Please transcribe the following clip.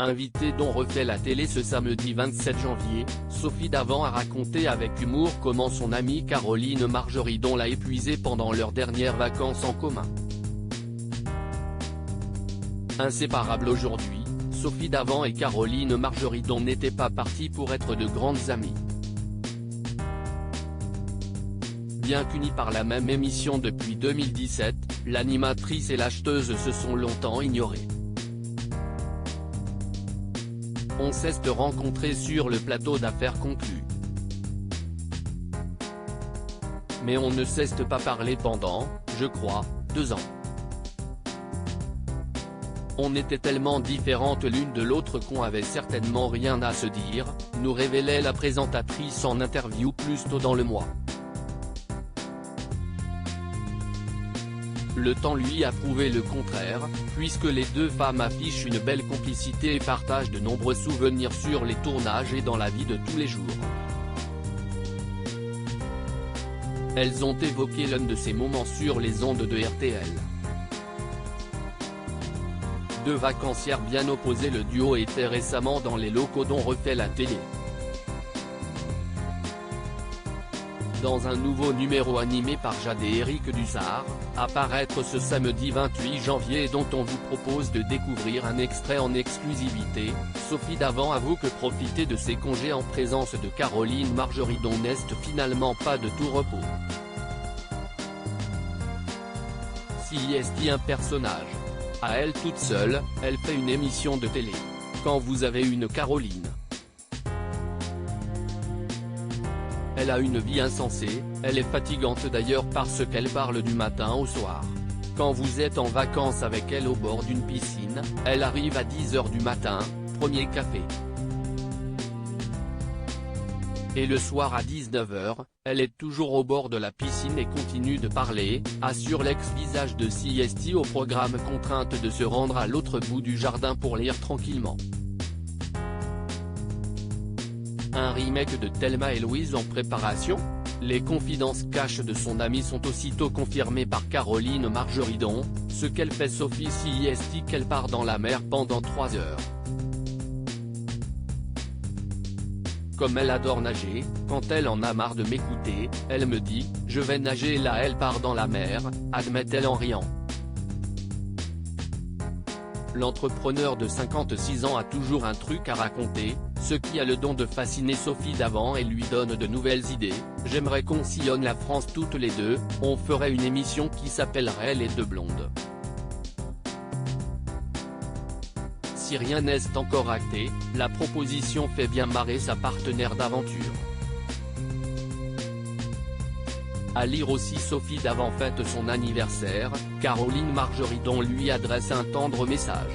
Invitée dont refait la télé ce samedi 27 janvier, Sophie Davant a raconté avec humour comment son amie Caroline Margeridon l'a épuisée pendant leurs dernières vacances en commun. Inséparables aujourd'hui, Sophie Davant et Caroline Margeridon n'étaient pas parties pour être de grandes amies. Bien qu'unies par la même émission depuis 2017, l'animatrice et l'acheteuse se sont longtemps ignorées. On s'est rencontrés sur le plateau d'Affaires conclues. Mais on ne s'est pas parlé pendant, je crois, 2 ans. On était tellement différentes l'une de l'autre qu'on avait certainement rien à se dire, nous révélait la présentatrice en interview plus tôt dans le mois. Le temps lui a prouvé le contraire, puisque les deux femmes affichent une belle complicité et partagent de nombreux souvenirs sur les tournages et dans la vie de tous les jours. Elles ont évoqué l'un de ces moments sur les ondes de RTL. Deux vacancières bien opposées, le duo était récemment dans les locaux dont refait la télé. Dans un nouveau numéro animé par Jade et Eric Dussard, à paraître ce samedi 28 janvier et dont on vous propose de découvrir un extrait en exclusivité, Sophie Davant avoue que profiter de ses congés en présence de Caroline Margeridon n'est finalement pas de tout repos. Si est un personnage. À elle toute seule, elle fait une émission de télé. Quand vous avez une Caroline. Elle a une vie insensée, elle est fatigante d'ailleurs parce qu'elle parle du matin au soir. Quand vous êtes en vacances avec elle au bord d'une piscine, elle arrive à 10 h du matin, premier café. Et le soir à 19 h, elle est toujours au bord de la piscine et continue de parler, assure l'ex-visage de CST au programme, contrainte de se rendre à l'autre bout du jardin pour lire tranquillement. Un remake de Thelma et Louise en préparation? Les confidences cash de son amie sont aussitôt confirmées par Caroline Margeridon, ce qu'elle fait Sophie CST qu'elle part dans la mer pendant 3 heures. Comme elle adore nager, quand elle en a marre de m'écouter, elle me dit « je vais nager » là elle part dans la mer, admet-elle en riant. L'entrepreneur de 56 ans a toujours un truc à raconter, ce qui a le don de fasciner Sophie Davant et lui donne de nouvelles idées. J'aimerais qu'on sillonne la France toutes les deux, on ferait une émission qui s'appellerait Les Deux Blondes. Si rien n'est encore acté, la proposition fait bien marrer sa partenaire d'aventure. À lire aussi, Sophie Davant fête son anniversaire, Caroline Margeridon lui adresse un tendre message.